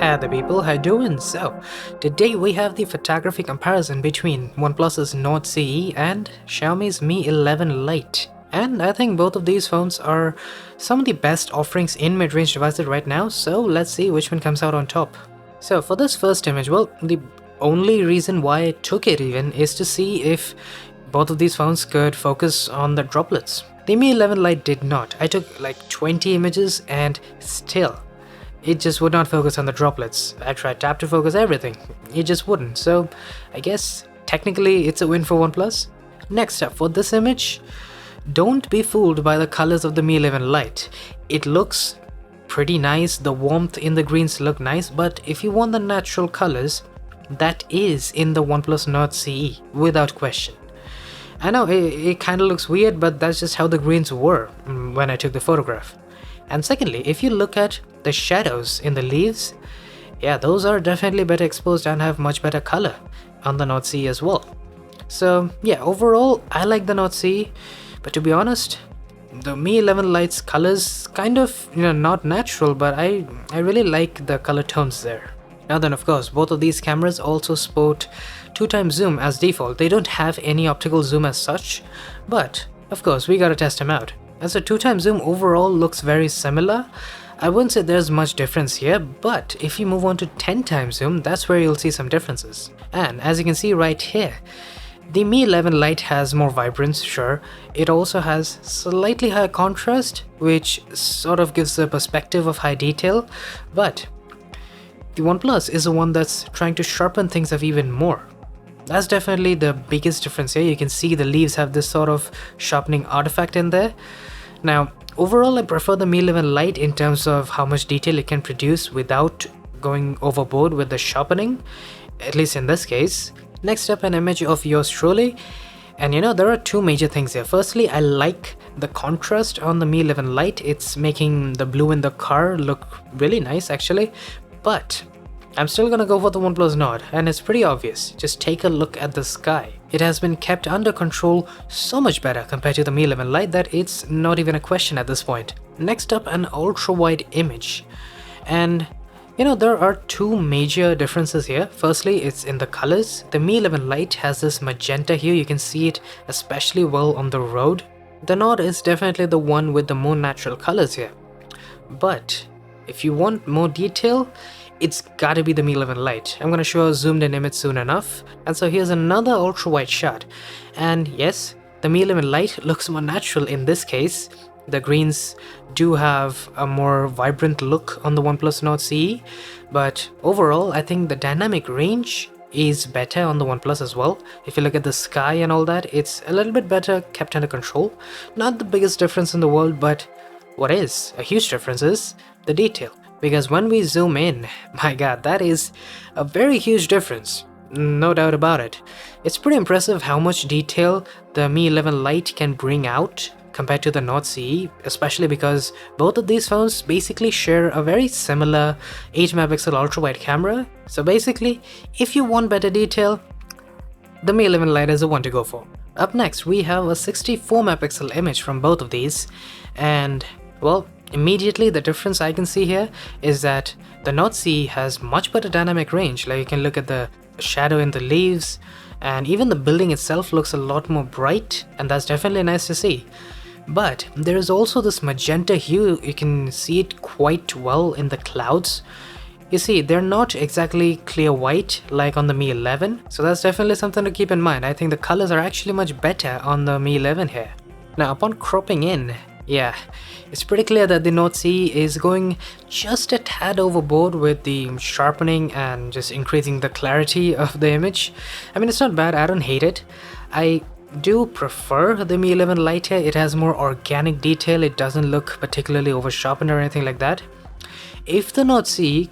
Hey the people, how you doing? So, today we have the photography comparison between OnePlus's Nord CE and Xiaomi's Mi 11 Lite. And I think both of these phones are some of the best offerings in mid-range devices right now, so let's see which one comes out on top. So for this first image, well, the only reason why I took it even is to see if both of these phones could focus on the droplets. The Mi 11 Lite did not. I took like 20 images and still it just would not focus on the droplets. I tried tap to focus everything, it just wouldn't. So I guess technically it's a win for OnePlus. Next up, for this image, don't be fooled by the colors of the Mi 11 Lite. It looks pretty nice, the warmth in the greens look nice, but if you want the natural colors, that is in the OnePlus Nord CE, without question. I know it kinda looks weird, but that's just how the greens were when I took the photograph. And secondly, if you look at the shadows in the leaves, yeah, those are definitely better exposed and have much better color on the Nord CE as well. So yeah, overall, I like the Nord CE, but to be honest, the Mi 11 Lite's colors kind of, not natural, but I really like the color tones there. Now then, of course, both of these cameras also sport 2x zoom as default. They don't have any optical zoom as such, but of course, we gotta test them out. As a 2x zoom overall looks very similar. I wouldn't say there's much difference here, but if you move on to 10x zoom, that's where you'll see some differences. And as you can see right here, the Mi 11 Lite has more vibrance, sure. It also has slightly higher contrast, which sort of gives a perspective of high detail, but the OnePlus is the one that's trying to sharpen things up even more. That's definitely the biggest difference here. You can see the leaves have this sort of sharpening artifact in there. Now, overall I prefer the Mi 11 Lite in terms of how much detail it can produce without going overboard with the sharpening, at least in this case. Next up, an image of yours truly. And there are two major things here. Firstly, I like the contrast on the Mi 11 Lite. It's making the blue in the car look really nice actually. But I'm still gonna go for the OnePlus Nord, and it's pretty obvious. Just take a look at the sky. It has been kept under control so much better compared to the Mi 11 Lite that it's not even a question at this point. Next up, an ultra-wide image. And there are two major differences here. Firstly, it's in the colors. The Mi 11 Lite has this magenta here. You can see it especially well on the road. The Nord is definitely the one with the more natural colors here. But if you want more detail, it's gotta be the Mi 11 Lite. I'm gonna show a zoomed in image soon enough. And so here's another ultra wide shot. And yes, the Mi 11 Lite looks more natural in this case. The greens do have a more vibrant look on the OnePlus Nord CE, but overall I think the dynamic range is better on the OnePlus as well. If you look at the sky and all that, it's a little bit better kept under control. Not the biggest difference in the world, but what is a huge difference is the detail. Because when we zoom in, my god, that is a very huge difference, no doubt about it. It's pretty impressive how much detail the Mi 11 Lite can bring out compared to the Nord CE, especially because both of these phones basically share a very similar 8MP ultra-wide camera. So basically, if you want better detail, the Mi 11 Lite is the one to go for. Up next, we have a 64MP image from both of these, and well, immediately the difference I can see here is that the Nord CE has much better dynamic range. Like you can look at the shadow in the leaves, and even the building itself looks a lot more bright, and that's definitely nice to see. But there is also this magenta hue. You can see it quite well in the clouds. You see, they're not exactly clear white like on the Mi 11, so that's definitely something to keep in mind. I think the colors are actually much better on the Mi 11 here. Now upon cropping in, yeah, it's pretty clear that the Nord CE is going just a tad overboard with the sharpening and just increasing the clarity of the image. I mean, it's not bad, I don't hate it. I do prefer the Mi 11 Lite here. It has more organic detail, it doesn't look particularly over sharpened or anything like that. If the Nord CE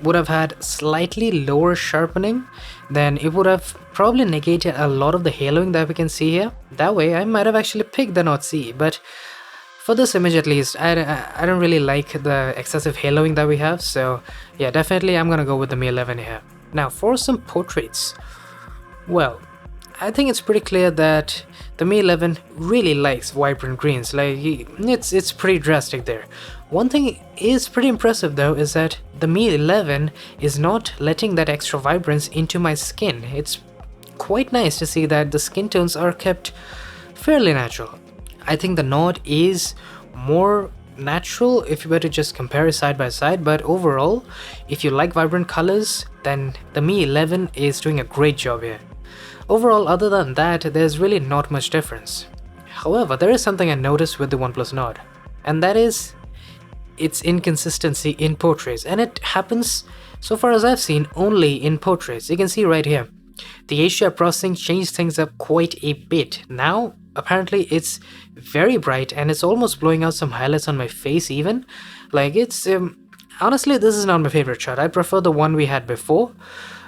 would have had slightly lower sharpening, then it would have probably negated a lot of the haloing that we can see here. That way I might have actually picked the Nord CE, but for this image at least, I don't really like the excessive haloing that we have, so yeah, definitely I'm gonna go with the Mi 11 here. Now for some portraits, well, I think it's pretty clear that the Mi 11 really likes vibrant greens. Like it's pretty drastic there. One thing is pretty impressive though is that the Mi 11 is not letting that extra vibrance into my skin. It's quite nice to see that the skin tones are kept fairly natural. I think the Nord is more natural if you were to just compare it side by side, but overall, if you like vibrant colors, then the Mi 11 is doing a great job here. Overall, other than that, there's really not much difference. However, there is something I noticed with the OnePlus Nord, and that is its inconsistency in portraits, and it happens, so far as I've seen, only in portraits. You can see right here, the HDR processing changed things up quite a bit. Now, apparently it's very bright and it's almost blowing out some highlights on my face even. Like it's, honestly this is not my favorite shot. I prefer the one we had before.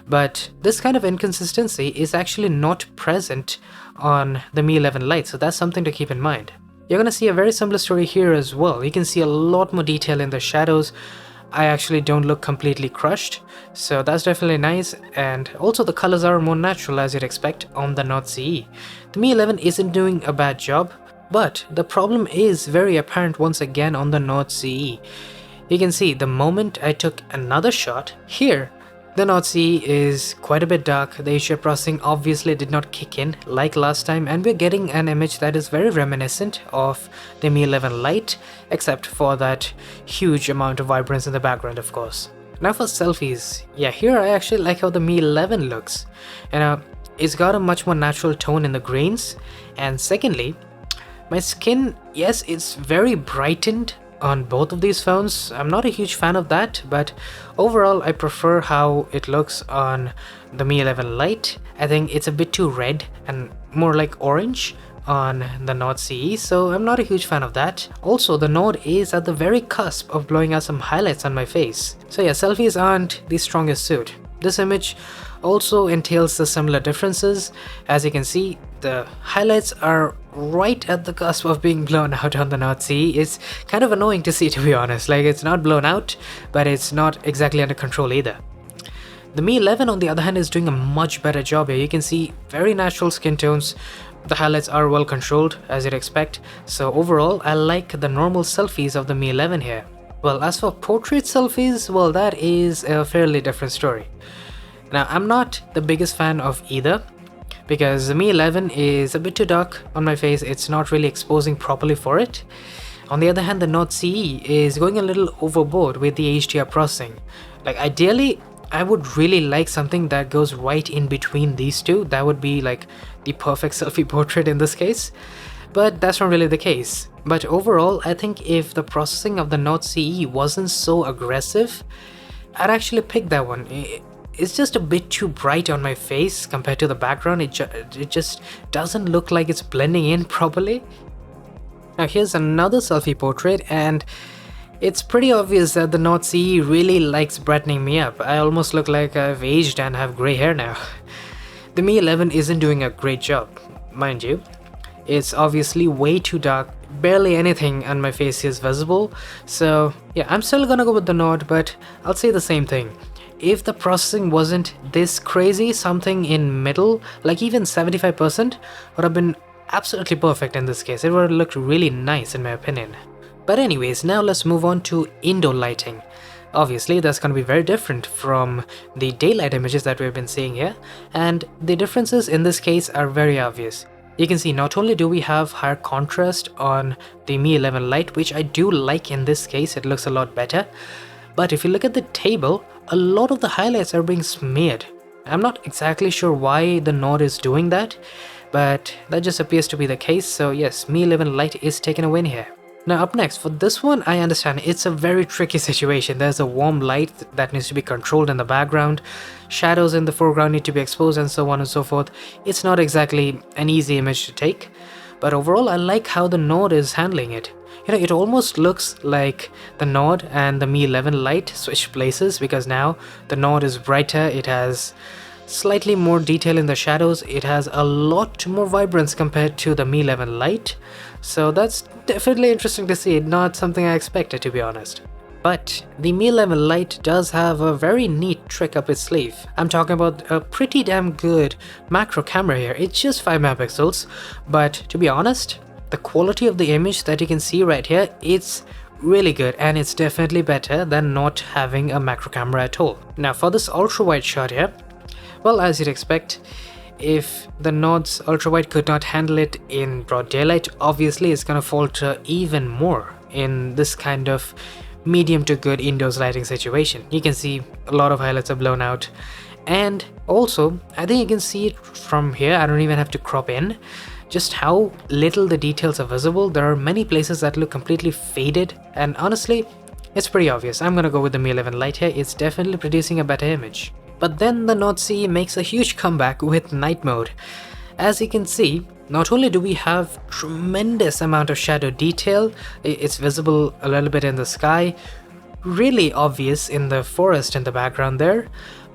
But this kind of inconsistency is actually not present on the Mi 11 Lite, so that's something to keep in mind. You're gonna see a very similar story here as well. You can see a lot more detail in the shadows. I actually don't look completely crushed, so that's definitely nice, and also the colors are more natural as you'd expect on the Nord CE. The Mi 11 isn't doing a bad job, but the problem is very apparent once again on the Nord CE. You can see the moment I took another shot, here the Nord CE is quite a bit dark. The HDR processing obviously did not kick in like last time, and we're getting an image that is very reminiscent of the Mi 11 Lite, except for that huge amount of vibrance in the background, of course. Now for selfies, yeah, here I actually like how the Mi 11 looks. It's got a much more natural tone in the greens, and secondly, my skin, yes, it's very brightened on both of these phones. I'm not a huge fan of that, but overall I prefer how it looks on the Mi 11 Lite. I think it's a bit too red and more like orange on the Nord CE, so I'm not a huge fan of that. Also, the Nord is at the very cusp of blowing out some highlights on my face. So yeah, selfies aren't the strongest suit. This image also entails the similar differences. As you can see, the highlights are right at the cusp of being blown out on the Nord CE. It's kind of annoying to see, to be honest. Like, it's not blown out, but it's not exactly under control either. The Mi 11 on the other hand is doing a much better job here. You can see very natural skin tones. The highlights are well controlled as you'd expect. So overall, I like the normal selfies of the Mi 11 here. Well, as for portrait selfies, well, that is a fairly different story. Now, I'm not the biggest fan of either, because the Mi 11 is a bit too dark on my face. It's not really exposing properly for it. On the other hand, the Nord CE is going a little overboard with the HDR processing. Like, ideally, I would really like something that goes right in between these two. That would be like the perfect selfie portrait in this case. But that's not really the case. But overall, I think if the processing of the Nord CE wasn't so aggressive, I'd actually pick that one. It's just a bit too bright on my face compared to the background. It just doesn't look like it's blending in properly. Now here's another selfie portrait, and it's pretty obvious that the Nord CE really likes brightening me up. I almost look like I've aged and have grey hair now. The Mi 11 isn't doing a great job, mind you. It's obviously way too dark. Barely anything on my face is visible. So yeah, I'm still gonna go with the Nord, but I'll say the same thing. If the processing wasn't this crazy, something in middle, like even 75%, would have been absolutely perfect in this case. It would have looked really nice in my opinion. But anyways, now let's move on to indoor lighting. Obviously, that's going to be very different from the daylight images that we've been seeing here, and the differences in this case are very obvious. You can see not only do we have higher contrast on the Mi 11 Lite, which I do like in this case, it looks a lot better, but if you look at the table, a lot of the highlights are being smeared. I'm not exactly sure why the Nord is doing that, but that just appears to be the case. So yes, Mi 11 Lite is taking a win here. Now up next, for this one, I understand it's a very tricky situation. There's a warm light that needs to be controlled in the background, shadows in the foreground need to be exposed, and so on and so forth. It's not exactly an easy image to take, but overall I like how the Nord is handling it. You know, it almost looks like the Nord and the Mi 11 Lite switch places, because now the Nord is brighter, it has slightly more detail in the shadows, it has a lot more vibrance compared to the Mi 11 Lite. So that's definitely interesting to see, not something I expected, to be honest. But the Mi 11 Lite does have a very neat trick up its sleeve. I'm talking about a pretty damn good macro camera here. It's just 5 megapixels, but to be honest, the quality of the image that you can see right here, it's really good, and it's definitely better than not having a macro camera at all. Now for this ultra wide shot here, well, as you'd expect, if the Nord's ultra wide could not handle it in broad daylight, obviously it's gonna falter even more in this kind of medium to good indoors lighting situation. You can see a lot of highlights are blown out, and also I think you can see it from here. I don't even have to crop in just how little the details are visible. There are many places that look completely faded, and honestly it's pretty obvious. I'm gonna go with the Mi 11 Lite here. It's definitely producing a better image. But then the Nord CE makes a huge comeback with night mode. As you can see, not only do we have tremendous amount of shadow detail, it's visible a little bit in the sky, really obvious in the forest in the background there,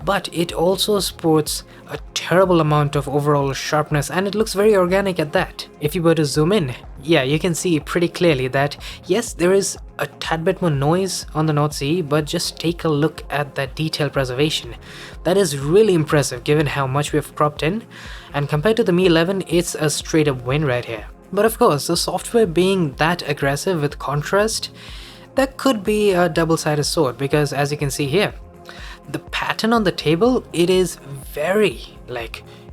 but it also sports a terrible amount of overall sharpness, and it looks very organic at that. If you were to zoom in, yeah, you can see pretty clearly that yes, there is a tad bit more noise on the Nord CE, but just take a look at that detail preservation. That is really impressive given how much we have cropped in, and compared to the Mi 11, it's a straight up win right here. But of course, the software being that aggressive with contrast, that could be a double-sided sword, because as you can see here, the pattern on the table, it is very,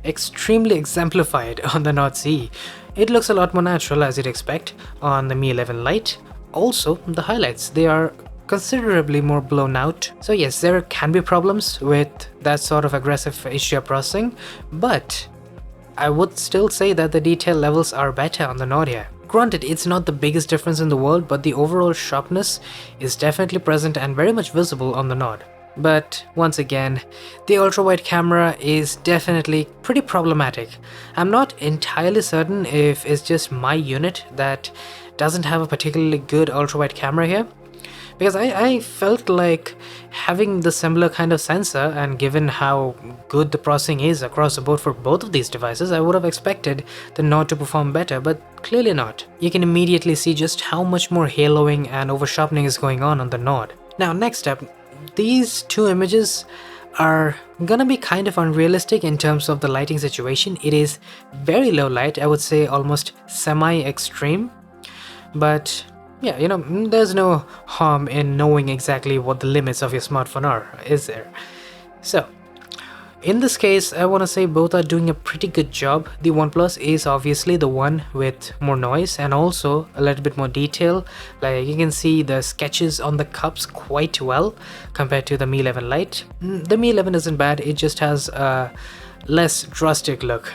extremely exemplified on the Nord CE. It looks a lot more natural as you'd expect on the Mi 11 Lite. Also, the highlights, they are considerably more blown out. So yes, there can be problems with that sort of aggressive HDR processing, but I would still say that the detail levels are better on the Nord here. Granted, it's not the biggest difference in the world, but the overall sharpness is definitely present and very much visible on the Nord. But once again, the ultra-wide camera is definitely pretty problematic. I'm not entirely certain if it's just my unit that doesn't have a particularly good ultra-wide camera here, because I felt like having the similar kind of sensor, and given how good the processing is across the board for both of these devices, I would have expected the Nord to perform better, but clearly not. You can immediately see just how much more haloing and over-sharpening is going on the Nord. Now next up, these two images are gonna be kind of unrealistic in terms of the lighting situation. It is very low light, I would say almost semi-extreme, but yeah, there's no harm in knowing exactly what the limits of your smartphone are, is there? So in this case, I want to say both are doing a pretty good job. The OnePlus is obviously the one with more noise and also a little bit more detail. Like you can see the sketches on the cups quite well compared to the Mi 11 Lite. The Mi 11 isn't bad, it just has a less drastic look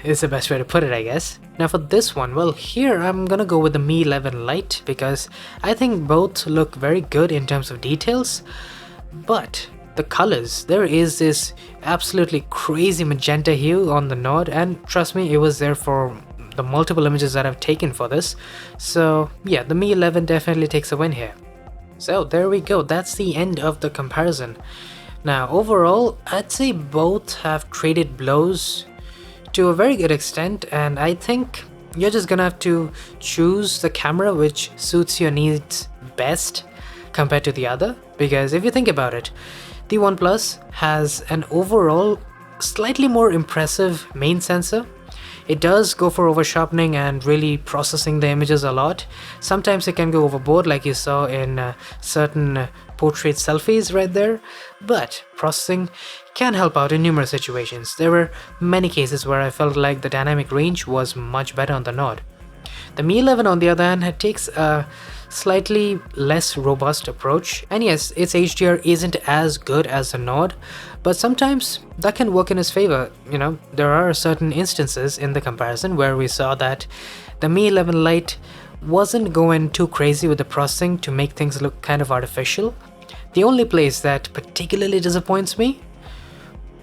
is the best way to put it, I guess. Now for this one, well, here I'm gonna go with the Mi 11 Lite because I think both look very good in terms of details, but the colors, there is this absolutely crazy magenta hue on the Nord, and trust me, it was there for the multiple images that I've taken for this. So yeah, the Mi 11 definitely takes a win here. So there we go, that's the end of the comparison. Now overall, I'd say both have traded blows to a very good extent, and I think you're just gonna have to choose the camera which suits your needs best compared to the other, because if you think about it, the OnePlus has an overall slightly more impressive main sensor. It does go for over sharpening and really processing the images a lot. Sometimes it can go overboard like you saw in certain portrait selfies right there, but processing can help out in numerous situations. There were many cases where I felt like the dynamic range was much better on the Nord. The Mi 11 on the other hand takes a slightly less robust approach, and yes, its HDR isn't as good as the Nord, but sometimes that can work in its favor. There are certain instances in the comparison where we saw that the Mi 11 Lite wasn't going too crazy with the processing to make things look kind of artificial. The only place that particularly disappoints me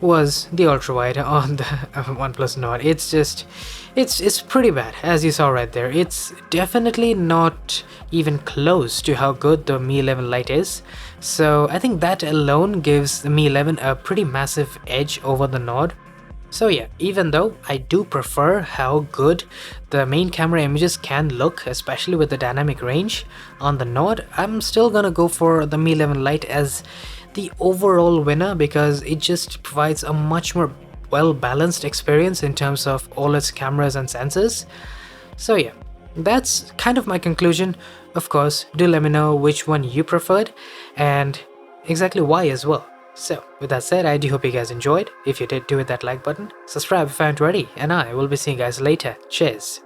was the ultra wide on the OnePlus Nord. It's pretty bad, as you saw right there. It's definitely not even close to how good the Mi 11 Lite is. So I think that alone gives the Mi 11 a pretty massive edge over the Nord. So yeah, even though I do prefer how good the main camera images can look, especially with the dynamic range on the Nord, I'm still gonna go for the Mi 11 Lite as the overall winner because it just provides a much more well-balanced experience in terms of all its cameras and sensors. So yeah, that's kind of my conclusion. Of course, do let me know which one you preferred and exactly why as well. So, with that said, I do hope you guys enjoyed. If you did, do hit that like button, subscribe if you haven't already, and I will be seeing you guys later. Cheers.